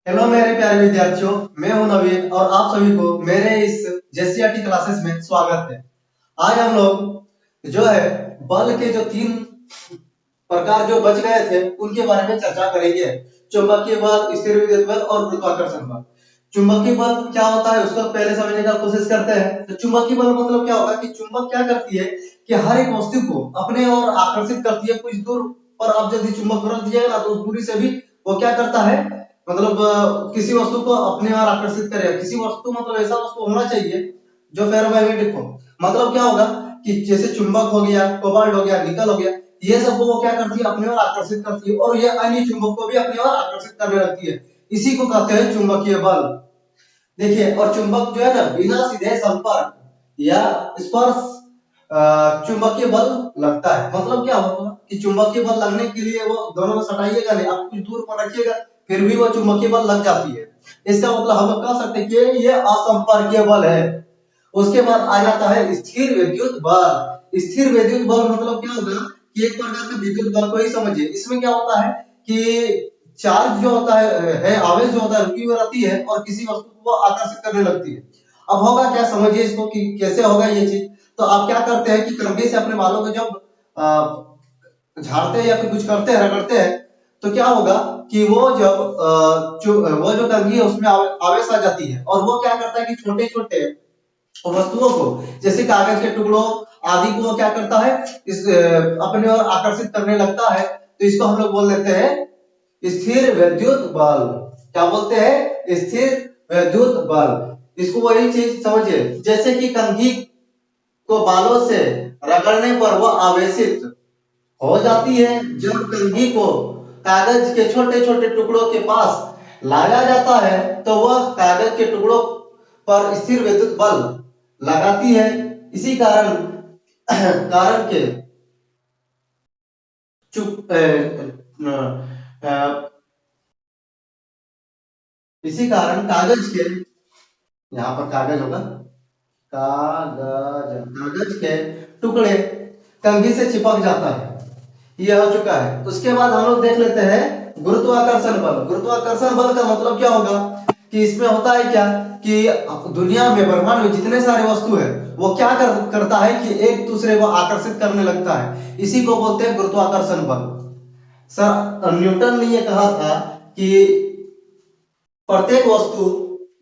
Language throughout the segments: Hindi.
हेलो मेरे प्यारे विद्यार्थियों, मैं हूं नवीन और आप सभी को मेरे इस जेसीईआरटी क्लासेस में स्वागत है। आज हम लोग जो है बल के जो तीन प्रकार जो बच गए थे उनके बारे में चर्चा करेंगे। चुंबकीय बल, स्थिर विद्युत बल और गुरुत्वाकर्षण बल। चुंबकीय बल क्या होता है उसको पहले समझने का कोशिश करते हैं। तो चुंबकीय बल मतलब क्या होगा कि चुंबक क्या करती है कि हर एक वस्तु को अपने ओर आकर्षित करती है। कुछ दूर पर आप यदि चुंबक रख दिएगा ना तो उस दूरी से भी वो क्या करता है, मतलब किसी वस्तु को अपने ओर आकर्षित करेगा। किसी वस्तु मतलब ऐसा वस्तु होना चाहिए जो फेरोमैग्नेटिक हो। मतलब क्या होगा कि जैसे चुंबक हो गया, कोबाल्ट हो गया, निकल हो गया, ये सबको वो क्या करती है अपनी ओर आकर्षित करती है और ये अन्य चुंबक को भी अपनी ओर आकर्षित करने लगती है। इसी को कहते हैं चुंबकीय बल। देखिए, और चुंबक जो है ना बिना सीधे संपर्क या स्पर्श चुंबकीय बल लगता है। मतलब क्या होगा कि चुंबकीय बल लगने के लिए वो दोनों को सटाइएगा नहीं, आप कुछ दूर पर रखिएगा फिर भी वो चुंबकीय बल लग जाती है। इसका मतलब हम लोग कह सकते हैं कि ये असंपर्कीय बल है। उसके बाद आ जाता है स्थिर विद्युत बल। स्थिर विद्युत बल मतलब क्या होगा कि एक प्रकार का विद्युत बल को ही समझिए। इसमें क्या होता है कि चार्ज जो होता है आवेश जो होता है रुकी हुई रहती है और किसी वस्तु को वो आकर्षित करने लगती है। अब होगा क्या, समझिए इसको कि कैसे होगा ये चीज। तो आप क्या करते हैं कि कंघी से अपने बालों को जब झाड़ते हैं या फिर कुछ करते हैं, रगड़ते हैं, तो क्या होगा कि वो जब वो जो कंघी है उसमें आवेश आ जाती है और वो क्या करता है कि छोटे छोटे वस्तुओं को जैसे कागज के टुकड़ों आदि को वो क्या करता है इस अपने ओर आकर्षित करने लगता है। तो इसको हम लोग बोल देते हैं स्थिर विद्युत बल। क्या बोलते हैं? स्थिर विद्युत बल। इसको वही चीज समझिए जैसे कि कंघी को बालों से रगड़ने पर वह आवेशित हो जाती है। जब कंघी को कागज के छोटे छोटे टुकड़ों के पास लाया जाता है तो वह कागज के टुकड़ों पर स्थिर विद्युत बल लगाती है। इसी कारण कारण के चुप इसी कारण कागज के, यहाँ पर कागज होगा, कागज कागज के टुकड़े कंघी से चिपक जाता है। यह हो चुका है। उसके बाद हम लोग देख लेते हैं गुरुत्वाकर्षण बल। गुरुत्वाकर्षण बल का मतलब क्या होगा कि इसमें होता है क्या कि दुनिया में ब्रह्मांड में जितने सारे वस्तु है वो क्या करता है कि एक दूसरे को आकर्षित करने लगता है। इसी को बोलते हैं गुरुत्वाकर्षण बल। सर न्यूटन ने ये कहा था कि प्रत्येक वस्तु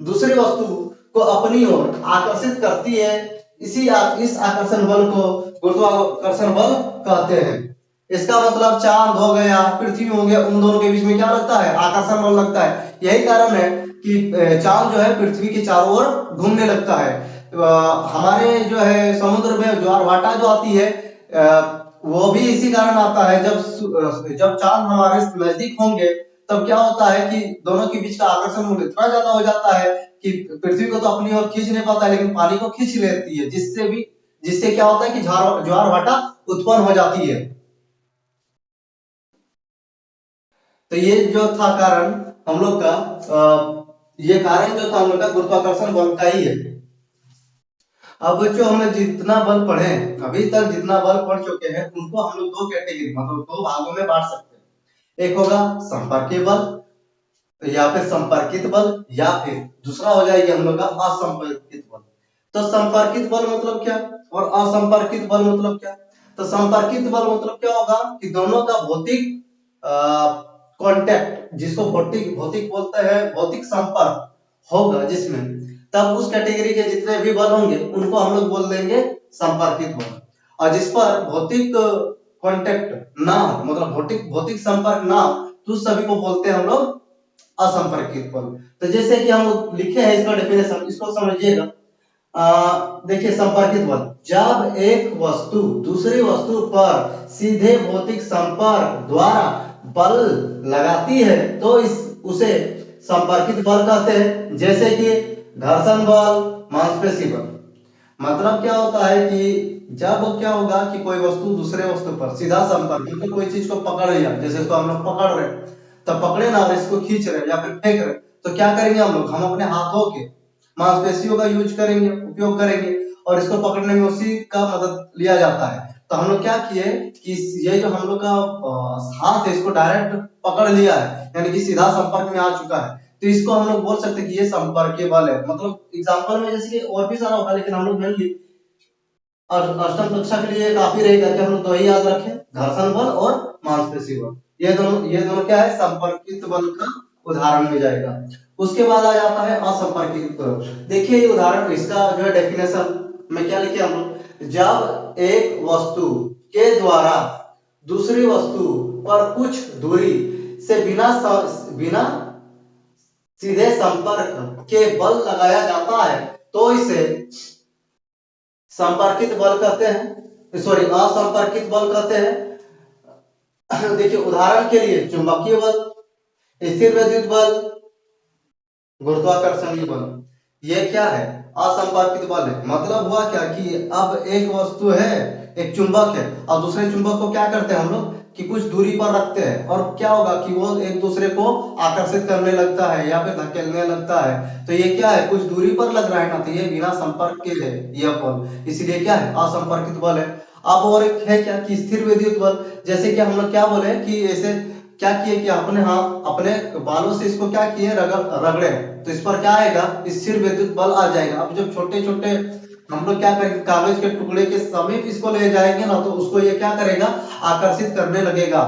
दूसरी वस्तु को अपनी ओर आकर्षित करती है। इस आकर्षण बल को गुरुत्वाकर्षण बल कहते हैं। इसका मतलब चांद हो गया, पृथ्वी हो गया, उन दोनों के बीच में क्या लगता है? आकर्षण बल लगता है। यही कारण है कि चांद जो है पृथ्वी के चारों ओर घूमने लगता है। हमारे जो है समुद्र में ज्वार भाटा जो आती है वो भी इसी कारण आता है। जब चांद हमारे नजदीक होंगे तब क्या होता है कि दोनों के बीच का आकर्षण मूल्य इतना ज्यादा हो जाता है कि पृथ्वी को तो अपनी ओर खींच नहीं पाता है लेकिन पानी को खींच लेती है, जिससे क्या होता है कि ज्वार भाटा उत्पन्न हो जाती है। तो ये जो था कारण हम लोग का ये कारण जो था हम लोग का गुरुत्वाकर्षण बल का ही है। अब बच्चों हमने जितना बल पढ़े, अभी तक जितना बल पढ़ चुके हैं उनको हम लोग दो कैटेगरी मतलब दो भागों में बांट सकते हैं। एक होगा संपर्कीय बल या फिर संपर्कित बल, या फिर दूसरा हो जाएगी हम लोग का असंपर्कित बल। तो संपर्कित बल मतलब क्या और असंपर्कित बल मतलब क्या? तो संपर्कित बल मतलब क्या होगा कि दोनों का भौतिक कांटेक्ट, जिसको भौतिक भौतिक बोलते हैं, भौतिक संपर्क होगा जिसमें, तब उस कैटेगरी के जितने भी बल होंगे उनको हम लोग बोल देंगे संपर्कित बल। और जिस पर भौतिक कांटेक्ट ना हो, मतलब भौतिक भौतिक संपर्क ना हो, तो उस सभी को बोलते हैं हम लोग असंपर्कित बल। तो जैसे कि हम लोग लिखे हैं इसका डेफिनेशन, इसको समझिएगा। देखिए संपर्कित बल, जब एक वस्तु दूसरी वस्तु पर सीधे भौतिक संपर्क द्वारा बल लगाती है तो इस उसे संपर्कित बल कहते हैं। जैसे कि घर्षण बल, मांसपेशी बल। मतलब क्या होता है कि जब क्या होगा कि कोई वस्तु दूसरे वस्तु पर सीधा संपर्क, मतलब कोई चीज को पकड़ लिया, जैसे इसको हम लोग पकड़ रहे हैं, तब पकड़े ना और इसको खींच रहे या फिर फेंक रहे, तो क्या करेंगे हम लोग? हम अपने हाथों के मांसपेशियों का यूज करेंगे, उपयोग करेंगे और इसको पकड़ने में उसी का मदद लिया जाता है। तो हम लोग क्या किए कि ये जो हम लोग का हाथ है इसको डायरेक्ट पकड़ लिया है, यानी कि सीधा संपर्क में आ चुका है। तो इसको हम लोग बोल सकते हैं कि ये संपर्कीय बल है। मतलब एग्जांपल में जैसे कि और भी सारा होगा, लेकिन हम लोग मेनली और अष्टम कक्षा के लिए काफी रहेगा कि हम लोग तो ही याद रखें, घर्षण बल और मांसपेशी बल। ये दोनों क्या है, संपर्कित बल का उदाहरण में जाएगा। उसके बाद आ जाता है असंपर्कित बल। देखिए ये उदाहरण, इसका जो है डेफिनेशन में क्या लिखे हम लोग, जब एक वस्तु के द्वारा दूसरी वस्तु पर कुछ दूरी से बिना सीधे संपर्क के बल लगाया जाता है तो इसे संपर्कित बल कहते हैं, सॉरी असंपर्कित बल कहते हैं। देखिए उदाहरण के लिए चुंबकीय बल, स्थिर विद्युत बल, गुरुत्वाकर्षणीय बल, ये क्या है, असंपर्कित बल है। मतलब हुआ क्या कि अब एक वस्तु है, एक चुंबक है, और दूसरे चुंबक को क्या करते हैं हम लोग कि कुछ दूरी पर रखते हैं, और क्या होगा कि वो एक दूसरे को आकर्षित करने लगता है या फिर धकेलने लगता है। तो ये क्या है, कुछ दूरी पर लग रहा है ना, तो ये बिना संपर्क के है यह बल, इसलिए क्या है, असंपर्कित बल है। अब और एक है क्या कि स्थिर विद्युत बल। जैसे कि हम लोग क्या बोले कि ऐसे क्या किए कि अपने बालों से इसको क्या किए, रगड़े, तो इस पर क्या आएगा, स्थिर विद्युत बल आ जाएगा। अब जब छोटे छोटे हम लोग क्या करेंगे, कागज के टुकड़े के समीप इसको ले जाएंगे ना, तो उसको ये क्या करेगा, आकर्षित करने लगेगा,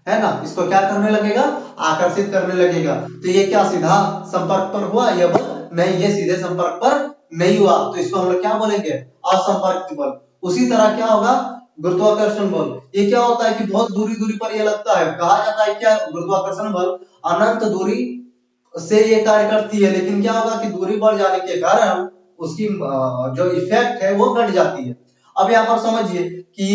है ना, इसको क्या करने लगेगा, आकर्षित करने लगेगा। तो ये क्या सीधा संपर्क पर हुआ यह बल, नहीं, ये सीधे संपर्क पर नहीं हुआ, तो इसको हम लोग क्या बोलेंगे, असंपर्कित बल। उसी तरह क्या होगा, गुरुत्वाकर्षण बल। ये क्या होता है कि बहुत दूरी दूरी पर ये लगता है, कहा जाता है क्या, गुरुत्वाकर्षण बल अनंत दूरी से ये कार्य करती है, लेकिन क्या होगा कि दूरी बढ़ जाने के कारण उसकी जो इफेक्ट है वो घट जाती है। अब यहाँ पर समझिए कि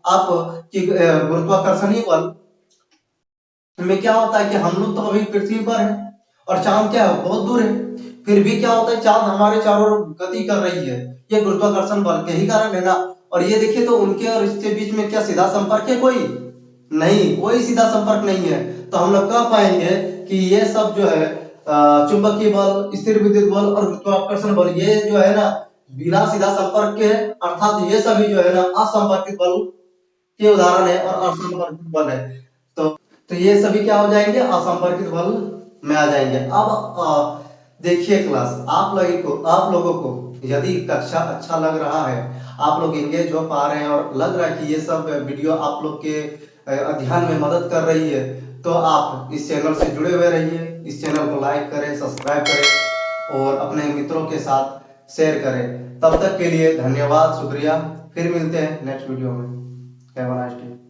आप कि गुरुत्वाकर्षणीय बल में क्या होता है कि हम लोग तो अभी पृथ्वी पर है और चांद क्या है, बहुत दूर है, फिर भी क्या होता है, चांद हमारे चारों ओर गति कर रही है, ये गुरुत्वाकर्षण बल के ही कारण है ना। और ये देखिए तो उनके और इसके बीच में क्या सीधा संपर्क है, कोई नहीं, कोई सीधा संपर्क नहीं है। तो हम लोग कह पाएंगे कि ये सब जो है चुंबकीय बल, स्थिर विद्युत बल और गुरुत्वाकर्षण बल, ये जो है ना बिना सीधा संपर्क के है, अर्थात ये सभी जो है ना असंपर्कित बल के उदाहरण है और असंपर्कित बल है। तो ये सभी क्या हो जाएंगे, असंपर्कित बल में आ जाएंगे। अब देखिए क्लास, आप लोगों को यदि कक्षा अच्छा लग रहा है, आप लोग एंगेज हो पा रहे हैं और लग रहा है कि ये सब वीडियो आप लोग के अध्ययन में मदद कर रही है, तो आप इस चैनल से जुड़े हुए रहिए, इस चैनल को लाइक करें, सब्सक्राइब करें और अपने मित्रों के साथ शेयर करें। तब तक के लिए धन्यवाद, शुक्रिया। फिर मिलते हैं नेक्स्ट वीडियो में। Have a nice day.